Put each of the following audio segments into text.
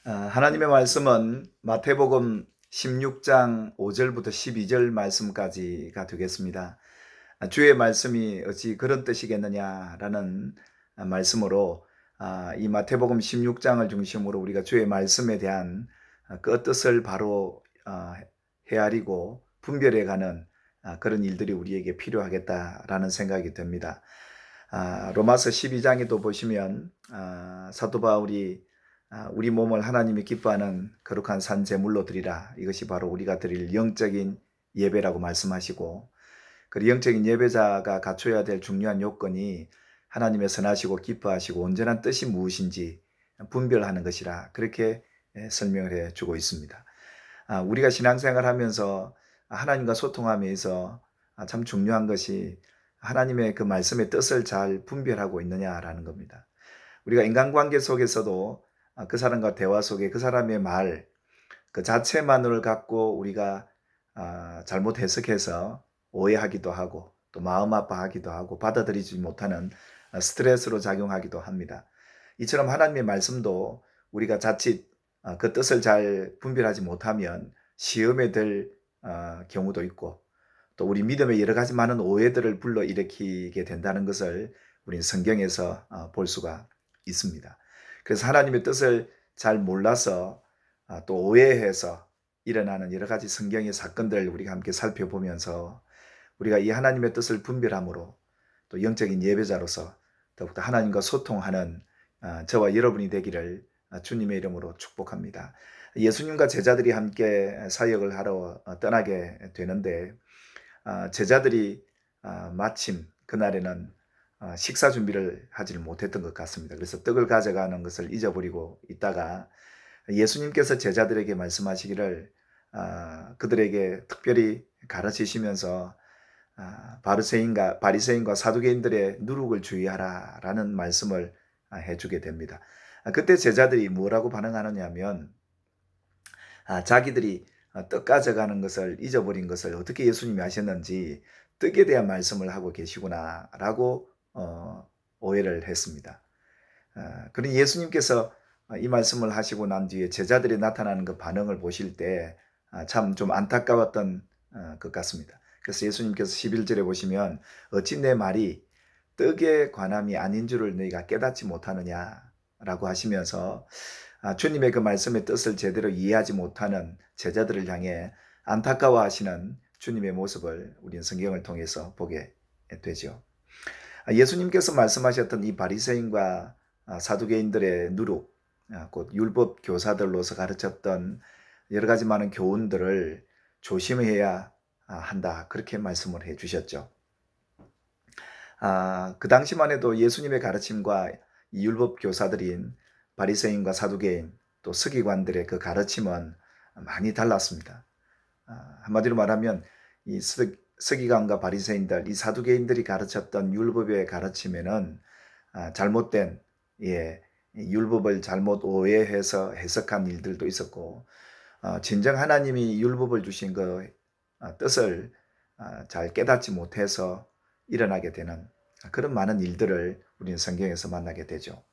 하나님의 말씀은 마태복음 16장 5절부터 12절 말씀까지가 되겠습니다. 주의 말씀이 어찌 그런 뜻이겠느냐라는 말씀으로 이 마태복음 16장을 중심으로 우리가 주의 말씀에 대한 그 뜻을 바로 헤아리고 분별해가는 그런 일들이 우리에게 필요하겠다라는 생각이 듭니다. 로마서 12장에도 보시면 사도 바울이 우리 몸을 하나님이 기뻐하는 거룩한 산 제물로 드리라. 이것이 바로 우리가 드릴 영적인 예배라고 말씀하시고, 그 영적인 예배자가 갖춰야 될 중요한 요건이 하나님의 선하시고 기뻐하시고 온전한 뜻이 무엇인지 분별하는 것이라, 그렇게 설명을 해주고 있습니다. 우리가 신앙생활 하면서 하나님과 소통하면서 참 중요한 것이 하나님의 그 말씀의 뜻을 잘 분별하고 있느냐라는 겁니다. 우리가 인간관계 속에서도 그 사람과 대화 속에 그 사람의 말 그 자체만을 갖고 우리가 잘못 해석해서 오해하기도 하고 또 마음 아파하기도 하고 받아들이지 못하는 스트레스로 작용하기도 합니다. 이처럼 하나님의 말씀도 우리가 자칫 그 뜻을 잘 분별하지 못하면 시험에 들 경우도 있고, 또 우리 믿음에 여러 가지 많은 오해들을 불러일으키게 된다는 것을 우리는 성경에서 볼 수가 있습니다. 그래서 하나님의 뜻을 잘 몰라서 또 오해해서 일어나는 여러 가지 성경의 사건들을 우리가 함께 살펴보면서 우리가 이 하나님의 뜻을 분별함으로 또 영적인 예배자로서 더욱더 하나님과 소통하는 저와 여러분이 되기를 주님의 이름으로 축복합니다. 예수님과 제자들이 함께 사역을 하러 떠나게 되는데, 제자들이 마침 그날에는 식사 준비를 하지를 못했던 것 같습니다. 그래서 떡을 가져가는 것을 잊어버리고 있다가 예수님께서 제자들에게 말씀하시기를 그들에게 특별히 가르치시면서 바리새인과 사두개인들의 누룩을 주의하라라는 말씀을 해주게 됩니다. 그때 제자들이 뭐라고 반응하느냐 하면 자기들이 떡 가져가는 것을 잊어버린 것을 어떻게 예수님이 아셨는지 떡에 대한 말씀을 하고 계시구나라고 오해를 했습니다. 그러니 예수님께서 이 말씀을 하시고 난 뒤에 제자들이 나타나는 그 반응을 보실 때 참 좀 안타까웠던 것 같습니다. 그래서 예수님께서 11절에 보시면 어찌 내 말이 떡에 관함이 아닌 줄을 너희가 깨닫지 못하느냐라고 하시면서 주님의 그 말씀의 뜻을 제대로 이해하지 못하는 제자들을 향해 안타까워하시는 주님의 모습을 우리는 성경을 통해서 보게 되죠. 예수님께서 말씀하셨던 이 바리새인과 사두개인들의 누룩, 곧 율법 교사들로서 가르쳤던 여러 가지 많은 교훈들을 조심해야 한다, 그렇게 말씀을 해 주셨죠. 그 당시만 해도 예수님의 가르침과 이 율법 교사들인 바리새인과 사두개인 또 서기관들의 그 가르침은 많이 달랐습니다. 한마디로 말하면 이 서기관과 바리새인들, 이 사두개인들이 가르쳤던 율법의 가르침에는 잘못된 율법을 잘못 오해해서 해석한 일들도 있었고, 진정 하나님이 율법을 주신 그 뜻을 잘 깨닫지 못해서 일어나게 되는 그런 많은 일들을 우리는 성경에서 만나게 되죠.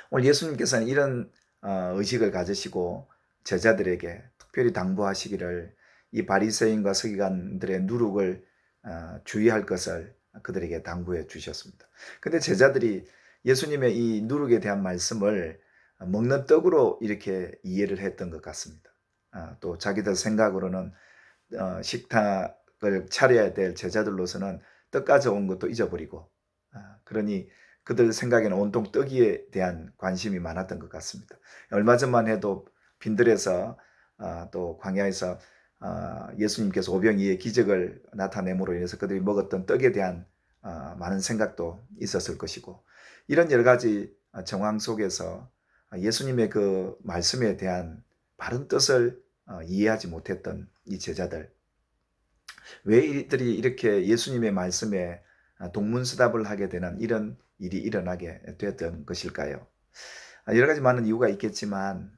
오늘 예수님께서는 이런 의식을 가지시고 제자들에게 특별히 당부하시기를 이 바리새인과 서기관들의 누룩을 주의할 것을 그들에게 당부해 주셨습니다. 근데 제자들이 예수님의 이 누룩에 대한 말씀을 먹는 떡으로 이렇게 이해를 했던 것 같습니다. 또 자기들 생각으로는 식탁을 차려야 될 제자들로서는 떡 가져온 것도 잊어버리고, 그러니 그들 생각에는 온통 떡에 대한 관심이 많았던 것 같습니다. 얼마 전만 해도 빈들에서 또 광야에서 예수님께서 오병이의 기적을 나타냄으로 인해서 그들이 먹었던 떡에 대한 많은 생각도 있었을 것이고, 이런 여러 가지 정황 속에서 예수님의 그 말씀에 대한 바른 뜻을 이해하지 못했던 이 제자들, 왜 이들이 이렇게 예수님의 말씀에 동문서답을 하게 되는 이런 일이 일어나게 되었던 것일까요? 여러 가지 많은 이유가 있겠지만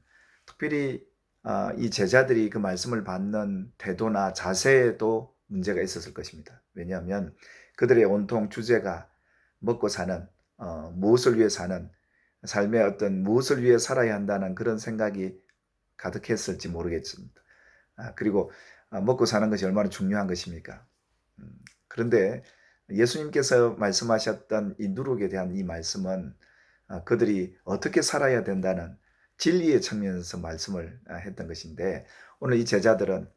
특별히 이 제자들이 그 말씀을 받는 태도나 자세에도 문제가 있었을 것입니다. 왜냐하면 그들의 온통 주제가 먹고 사는, 무엇을 위해 사는, 삶의 어떤 무엇을 위해 살아야 한다는 그런 생각이 가득했을지 모르겠습니다. 그리고 먹고 사는 것이 얼마나 중요한 것입니까? 그런데 예수님께서 말씀하셨던 이 누룩에 대한 이 말씀은 그들이 어떻게 살아야 된다는 진리의 측면에서 말씀을 했던 것인데, 오늘 이 제자들은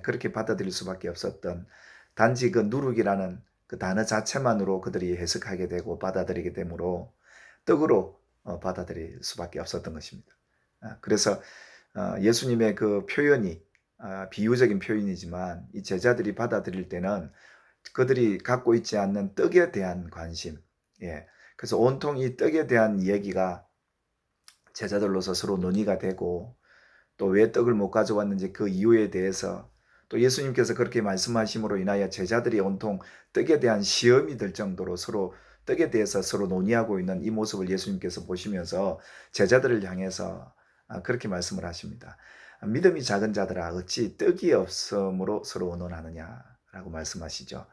그렇게 받아들일 수밖에 없었던, 단지 그 누룩이라는 그 단어 자체만으로 그들이 해석하게 되고 받아들이게 되므로 떡으로 받아들일 수밖에 없었던 것입니다. 그래서 예수님의 그 표현이 비유적인 표현이지만 이 제자들이 받아들일 때는 그들이 갖고 있지 않는 떡에 대한 관심, 예. 그래서 온통 이 떡에 대한 이야기가 제자들로서 서로 논의가 되고, 또 왜 떡을 못 가져왔는지 그 이유에 대해서, 또 예수님께서 그렇게 말씀하심으로 인하여 제자들이 온통 떡에 대한 시험이 될 정도로 서로 떡에 대해서 서로 논의하고 있는 이 모습을 예수님께서 보시면서 제자들을 향해서 그렇게 말씀을 하십니다. 믿음이 작은 자들아 어찌 떡이 없음으로 서로 의논하느냐라고 말씀하시죠.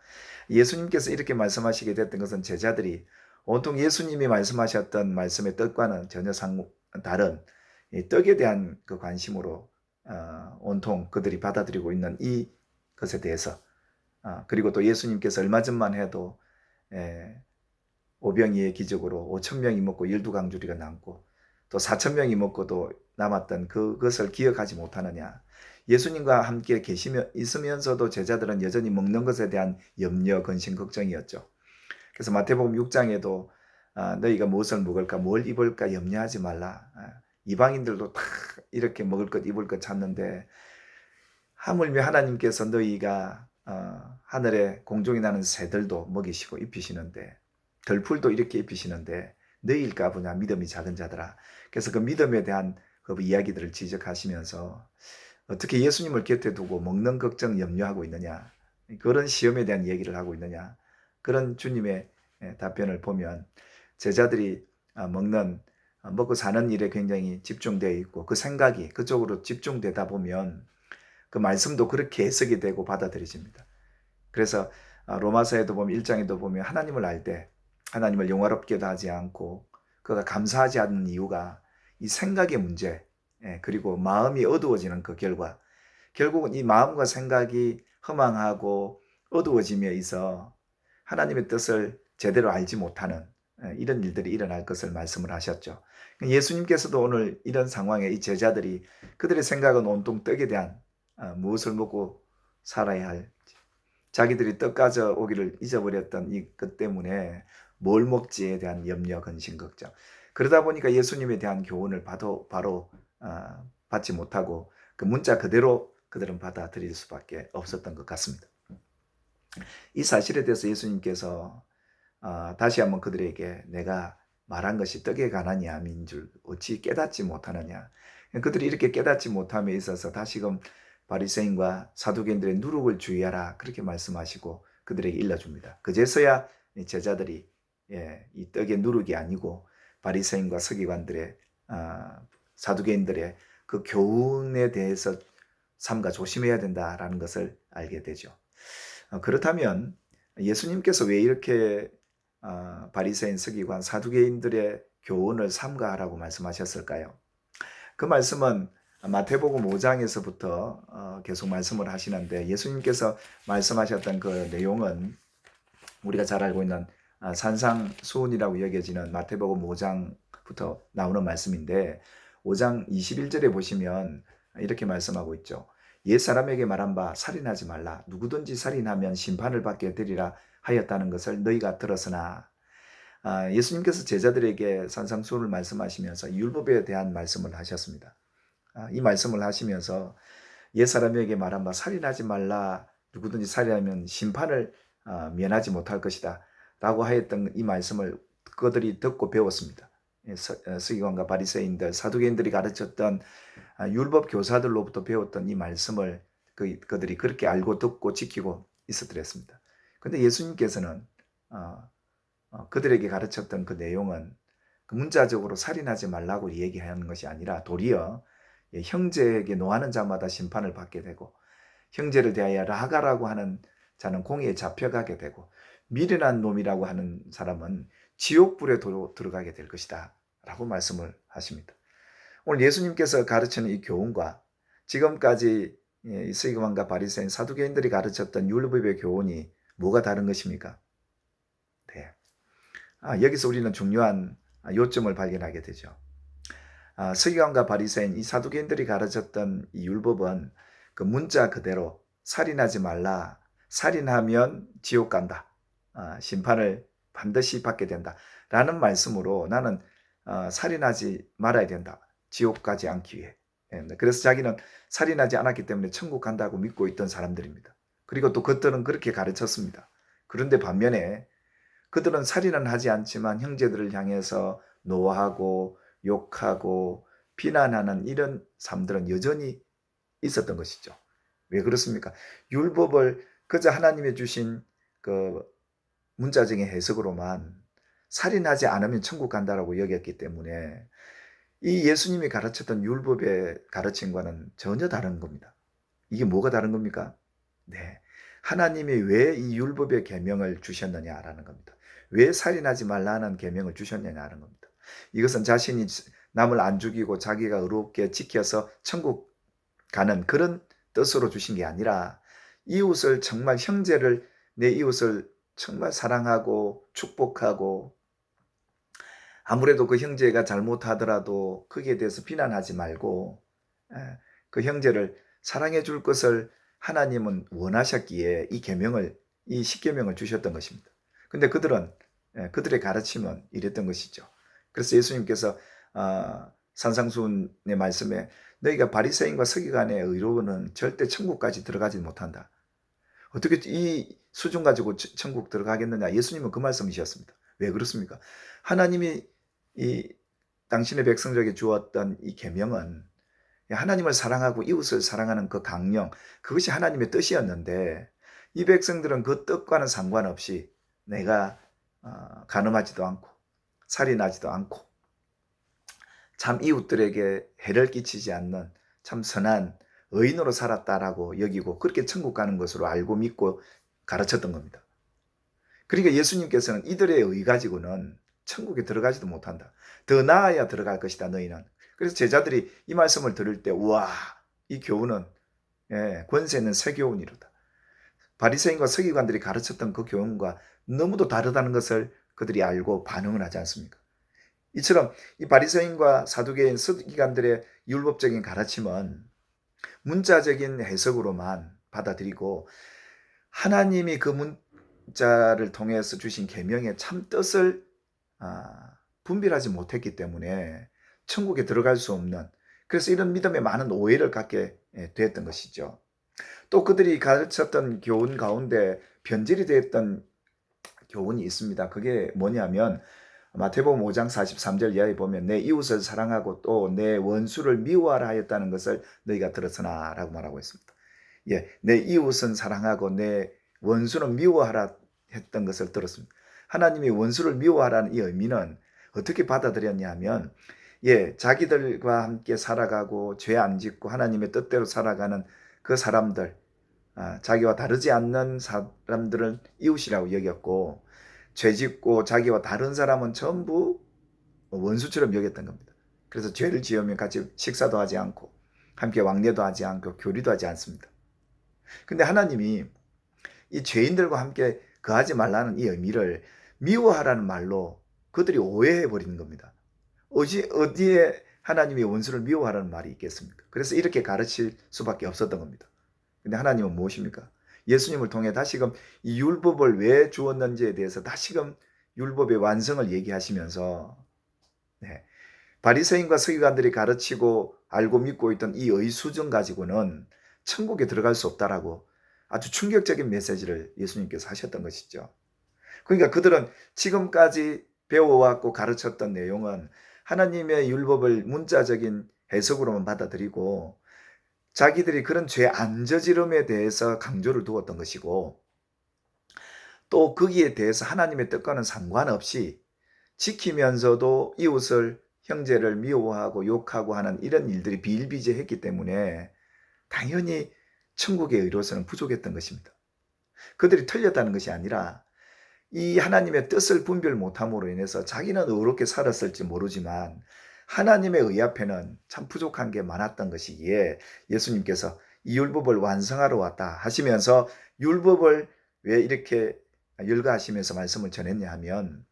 예수님께서 이렇게 말씀하시게 됐던 것은 제자들이 온통 예수님이 말씀하셨던 말씀의 뜻과는 전혀 다른 이 떡에 대한 그 관심으로 온통 그들이 받아들이고 있는 이 것에 대해서, 그리고 또 예수님께서 얼마 전만 해도 오병이의 기적으로 5천 명이 먹고 일두강줄이가 남고 또 4천 명이 먹고도 남았던 그것을 기억하지 못하느냐. 예수님과 함께 있으면서도 제자들은 여전히 먹는 것에 대한 염려, 근심, 걱정이었죠. 그래서 마태복음 6장에도 너희가 무엇을 먹을까, 뭘 입을까 염려하지 말라. 이방인들도 다 이렇게 먹을 것, 입을 것 찾는데 하물며 하나님께서 너희가 하늘에 공중에 나는 새들도 먹이시고 입히시는데, 들풀도 이렇게 입히시는데 너희일까 보냐, 믿음이 작은 자들아. 그래서 그 믿음에 대한 그 이야기들을 지적하시면서 어떻게 예수님을 곁에 두고 먹는 걱정 염려하고 있느냐, 그런 시험에 대한 얘기를 하고 있느냐, 그런 주님의 답변을 보면 제자들이 먹고 사는 일에 굉장히 집중되어 있고 그 생각이 그쪽으로 집중되다 보면 그 말씀도 그렇게 해석이 되고 받아들여집니다. 그래서 로마서에도 보면 1장에도 보면 하나님을 알 때 하나님을 영화롭게도 하지 않고 그가 감사하지 않는 이유가 이 생각의 문제, 그리고 마음이 어두워지는 그 결과, 결국은 이 마음과 생각이 허망하고 어두워짐에 있어 하나님의 뜻을 제대로 알지 못하는 이런 일들이 일어날 것을 말씀을 하셨죠. 예수님께서도 오늘 이런 상황에 이 제자들이, 그들의 생각은 온통 떡에 대한 무엇을 먹고 살아야 할지, 자기들이 떡 가져오기를 잊어버렸던 이것 때문에 뭘 먹지에 대한 염려, 근심, 걱정. 그러다 보니까 예수님에 대한 교훈을 바로 받지 못하고 그 문자 그대로 그들은 받아들일 수밖에 없었던 것 같습니다. 이 사실에 대해서 예수님께서 다시 한번 그들에게 내가 말한 것이 떡에 관한 야민 줄 어찌 깨닫지 못하느냐. 그들이 이렇게 깨닫지 못함에 있어서 다시금 바리새인과 사두개인들의 누룩을 주의하라 그렇게 말씀하시고 그들에게 일러줍니다. 그제서야 제자들이 이 떡의 누룩이 아니고 바리새인과 서기관들의 사두개인들의 그 교훈에 대해서 삼가 조심해야 된다라는 것을 알게 되죠. 그렇다면 예수님께서 왜 이렇게 바리새인, 서기관, 사두개인들의 교훈을 삼가하라고 말씀하셨을까요? 그 말씀은 마태복음 5장에서부터 계속 말씀을 하시는데, 예수님께서 말씀하셨던 그 내용은 우리가 잘 알고 있는 산상수훈이라고 여겨지는 마태복음 5장부터 나오는 말씀인데, 5장 21절에 보시면 이렇게 말씀하고 있죠. 옛 사람에게 말한 바 살인하지 말라. 누구든지 살인하면 심판을 받게 되리라 하였다는 것을 너희가 들었으나, 예수님께서 제자들에게 산상수훈을 말씀하시면서 율법에 대한 말씀을 하셨습니다. 이 말씀을 하시면서 옛 사람에게 말한 바 살인하지 말라. 누구든지 살인하면 심판을 면하지 못할 것이다 라고 하였던 이 말씀을 그들이 듣고 배웠습니다. 서기관과 바리새인들, 사두개인들이 가르쳤던 율법 교사들로부터 배웠던 이 말씀을 그들이 그렇게 알고 듣고 지키고 있었더랬습니다. 그런데 예수님께서는 그들에게 가르쳤던 그 내용은 그 문자적으로 살인하지 말라고 얘기하는 것이 아니라 도리어 형제에게 노하는 자마다 심판을 받게 되고, 형제를 대하여 라가라고 하는 자는 공의에 잡혀가게 되고, 미련한 놈이라고 하는 사람은 지옥불에 들어가게 될 것이다 라고 말씀을 하십니다. 오늘 예수님께서 가르치는 이 교훈과 지금까지 이 서기관과 바리새인 사두개인들이 가르쳤던 율법의 교훈이 뭐가 다른 것입니까? 네. 여기서 우리는 중요한 요점을 발견하게 되죠. 서기관과 바리새인 이 사두개인들이 가르쳤던 이 율법은 그 문자 그대로 살인하지 말라, 살인하면 지옥 간다, 심판을 반드시 받게 된다 라는 말씀으로 나는 살인하지 말아야 된다, 지옥 가지 않기 위해. 그래서 자기는 살인하지 않았기 때문에 천국 간다고 믿고 있던 사람들입니다. 그리고 또 그들은 그렇게 가르쳤습니다. 그런데 반면에 그들은 살인은 하지 않지만 형제들을 향해서 노하고 욕하고 비난하는 이런 삶들은 여전히 있었던 것이죠. 왜 그렇습니까? 율법을 그저 하나님이 주신 그 문자적인 해석으로만 살인하지 않으면 천국 간다라고 여겼기 때문에 이 예수님이 가르쳤던 율법의 가르침과는 전혀 다른 겁니다. 이게 뭐가 다른 겁니까? 네, 하나님이 왜 이 율법의 계명을 주셨느냐라는 겁니다. 왜 살인하지 말라는 계명을 주셨느냐는 겁니다. 이것은 자신이 남을 안 죽이고 자기가 의롭게 지켜서 천국 가는 그런 뜻으로 주신 게 아니라 이웃을 정말 형제를 내 이웃을 정말 사랑하고 축복하고 아무래도 그 형제가 잘못하더라도 거기에 대해서 비난하지 말고 그 형제를 사랑해 줄 것을 하나님은 원하셨기에 이 계명을 이 십계명을 주셨던 것입니다. 근데 그들은 그들의 가르침은 이랬던 것이죠. 그래서 예수님께서 산상수훈의 말씀에 너희가 바리새인과 서기관의 의로는 절대 천국까지 들어가지 못한다. 어떻게 이 수준 가지고 천국 들어가겠느냐? 예수님은 그 말씀이셨습니다. 왜 그렇습니까? 하나님이 이 당신의 백성들에게 주었던 이 계명은 하나님을 사랑하고 이웃을 사랑하는 그 강령, 그것이 하나님의 뜻이었는데 이 백성들은 그 뜻과는 상관없이 내가 간음하지도 않고 살인하지도 않고 참 이웃들에게 해를 끼치지 않는 참 선한 의인으로 살았다라고 여기고 그렇게 천국 가는 것으로 알고 믿고 가르쳤던 겁니다. 그러니까 예수님께서는 이들의 의 가지고는 천국에 들어가지도 못한다. 더 나아야 들어갈 것이다 너희는. 그래서 제자들이 이 말씀을 들을 때 우와, 이 교훈은 권세 있는 새 교훈이로다. 바리새인과 서기관들이 가르쳤던 그 교훈과 너무도 다르다는 것을 그들이 알고 반응을 하지 않습니까? 이처럼 이 바리새인과 사두개인 서기관들의 율법적인 가르침은 문자적인 해석으로만 받아들이고 하나님이 그 문자를 통해서 주신 계명의 참 뜻을 분별하지 못했기 때문에 천국에 들어갈 수 없는, 그래서 이런 믿음에 많은 오해를 갖게 되었던 것이죠. 또 그들이 가르쳤던 교훈 가운데 변질이 되었던 교훈이 있습니다. 그게 뭐냐면 마태복음 5장 43절 이하에 보면 내 이웃을 사랑하고 또 내 원수를 미워하라 하였다는 것을 너희가 들었으나 라고 말하고 있습니다. 내 이웃은 사랑하고 내 원수는 미워하라 했던 것을 들었습니다. 하나님이 원수를 미워하라는 이 의미는 어떻게 받아들였냐 하면 자기들과 함께 살아가고 죄 안 짓고 하나님의 뜻대로 살아가는 그 사람들, 자기와 다르지 않는 사람들은 이웃이라고 여겼고 죄 짓고 자기와 다른 사람은 전부 원수처럼 여겼던 겁니다. 그래서 죄를 지으면 같이 식사도 하지 않고 함께 왕래도 하지 않고 교류도 하지 않습니다. 근데 하나님이 이 죄인들과 함께 거하지 말라는 이 의미를 미워하라는 말로 그들이 오해해 버리는 겁니다. 어디에 하나님이 원수를 미워하라는 말이 있겠습니까? 그래서 이렇게 가르칠 수밖에 없었던 겁니다. 근데 하나님은 무엇입니까? 예수님을 통해 다시금 이 율법을 왜 주었는지에 대해서 다시금 율법의 완성을 얘기하시면서 바리새인과 서기관들이 가르치고 알고 믿고 있던 이 의수준 가지고는 천국에 들어갈 수 없다라고 아주 충격적인 메시지를 예수님께서 하셨던 것이죠. 그러니까 그들은 지금까지 배워왔고 가르쳤던 내용은 하나님의 율법을 문자적인 해석으로만 받아들이고 자기들이 그런 죄 안 저지름에 대해서 강조를 두었던 것이고 또 거기에 대해서 하나님의 뜻과는 상관없이 지키면서도 이웃을 형제를 미워하고 욕하고 하는 이런 일들이 비일비재했기 때문에 당연히 천국의 의로서는 부족했던 것입니다. 그들이 틀렸다는 것이 아니라 이 하나님의 뜻을 분별 못함으로 인해서 자기는 의롭게 살았을지 모르지만 하나님의 의 앞에는 참 부족한 게 많았던 것이기에 예수님께서 이 율법을 완성하러 왔다 하시면서 율법을 왜 이렇게 열거하시면서 말씀을 전했냐 하면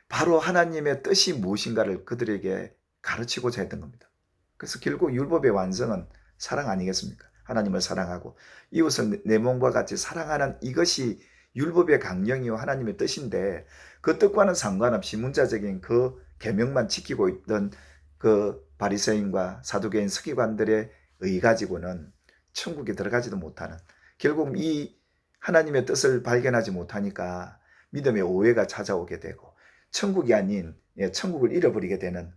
바로 하나님의 뜻이 무엇인가를 그들에게 가르치고자 했던 겁니다. 그래서 결국 율법의 완성은 사랑 아니겠습니까? 하나님을 사랑하고 이웃을 내 몸과 같이 사랑하는 이것이 율법의 강령이요 하나님의 뜻인데 그 뜻과는 상관없이 문자적인 그 계명만 지키고 있던 그 바리새인과 사두개인 서기관들의 의 가지고는 천국에 들어가지도 못하는, 결국 이 하나님의 뜻을 발견하지 못하니까 믿음의 오해가 찾아오게 되고 천국이 아닌 천국을 잃어버리게 되는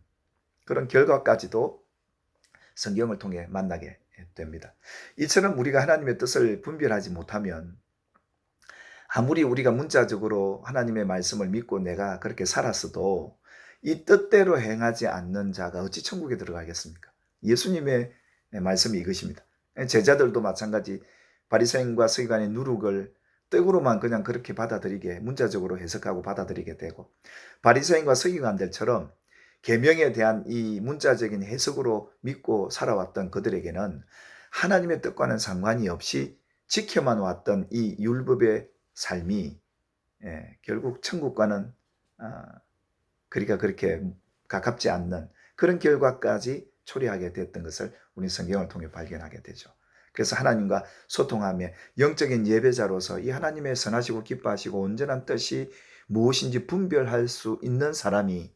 그런 결과까지도 성경을 통해 만나게 됩니다. 이처럼 우리가 하나님의 뜻을 분별하지 못하면 아무리 우리가 문자적으로 하나님의 말씀을 믿고 내가 그렇게 살았어도 이 뜻대로 행하지 않는 자가 어찌 천국에 들어가겠습니까? 예수님의 말씀이 이것입니다. 제자들도 마찬가지 바리새인과 서기관의 누룩을 떡으로만 그냥 그렇게 받아들이게, 문자적으로 해석하고 받아들이게 되고, 바리새인과 서기관들처럼 계명에 대한 이 문자적인 해석으로 믿고 살아왔던 그들에게는 하나님의 뜻과는 상관이 없이 지켜만 왔던 이 율법의 삶이 결국 천국과는 그리가 그렇게 가깝지 않는 그런 결과까지 초래하게 됐던 것을 우리 성경을 통해 발견하게 되죠. 그래서 하나님과 소통하며 영적인 예배자로서 이 하나님의 선하시고 기뻐하시고 온전한 뜻이 무엇인지 분별할 수 있는 사람이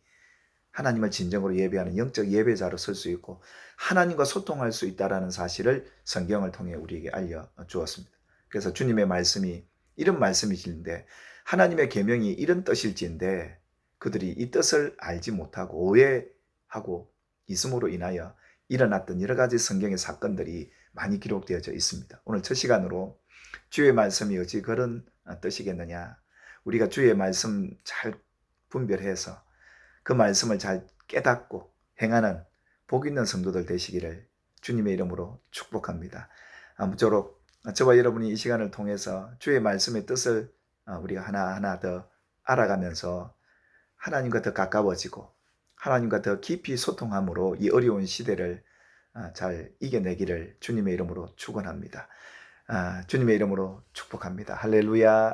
하나님을 진정으로 예배하는 영적 예배자로 설 수 있고 하나님과 소통할 수 있다는 사실을 성경을 통해 우리에게 알려주었습니다. 그래서 주님의 말씀이 이런 말씀이신데 하나님의 계명이 이런 뜻일진데 그들이 이 뜻을 알지 못하고 오해하고 있음으로 인하여 일어났던 여러 가지 성경의 사건들이 많이 기록되어져 있습니다. 오늘 첫 시간으로 주의 말씀이 어찌 그런 뜻이겠느냐, 우리가 주의 말씀 잘 분별해서 그 말씀을 잘 깨닫고 행하는 복 있는 성도들 되시기를 주님의 이름으로 축복합니다. 아무쪼록 저와 여러분이 이 시간을 통해서 주의 말씀의 뜻을 우리가 하나하나 더 알아가면서 하나님과 더 가까워지고 하나님과 더 깊이 소통함으로 이 어려운 시대를 잘 이겨내기를 주님의 이름으로 축원합니다. 주님의 이름으로 축복합니다. 할렐루야.